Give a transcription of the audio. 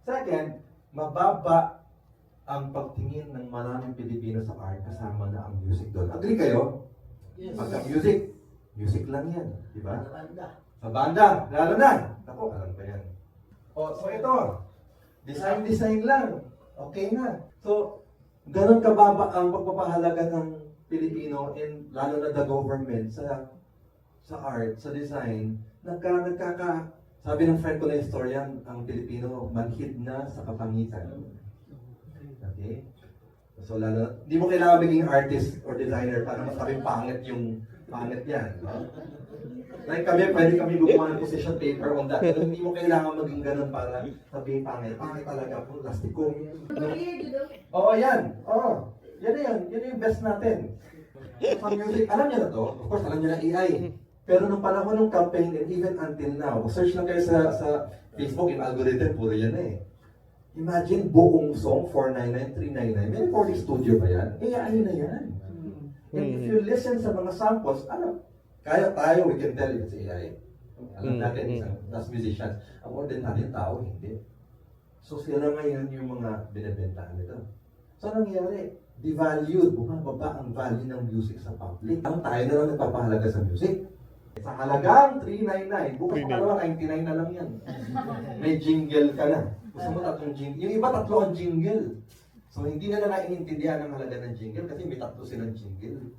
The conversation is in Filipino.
Second, mababa ang pagtingin ng maraming Pilipino sa art kasama na ang music doon. Agree kayo? Yes. Pagka music, music lang yan. Di ba? Maganda. Sa banda, lalo na. Ako, alam ko yan. O, so ito, design lang. Okay na. So, ganun kababa ang pagpapahalaga ng Pilipino and lalo na the government sa art, sa design, sabi ng friend ko na historian, ang Pilipino manhid na sa kapangitan. Okay? So lalo, di mo kailangan maging artist or designer para masabing pangit yung pangit yan. No? Like pwede kami gumawa ng position paper on that. Pero hindi mo kailangan maging ganun para sabihin pangit. Pangit talaga po, plastiko. Oo, yan. Oo. Yan na yan. Yan na yung best natin. Sa music, alam niyo na to. Of course, alam niyo na AI. Pero nung panahon ng campaign and even until now, search lang kayo sa Facebook, yung algorithm, puro yan na eh. Imagine buong song, 499, 399, may recording studio ba yan? AI na yan. And if you listen sa mga samples, kaya tayo, we can tell it's AI. Alam natin, as musicians, ang ordinary tao, hindi. So sila ngayon yung mga binibentahan nito. So anong nangyari? Devalued, bumababa ang value ng music sa public. Ang tayo na lang nagpapahalaga sa music. Sa halagang 399, bukas pangalawa, 99 na lang yan. May jingle ka na. Gusto mo tatlong jingle. Yung iba tatlo ang jingle. So hindi na naiintindihan ang halaga ng jingle kasi may tatlo silang jingle.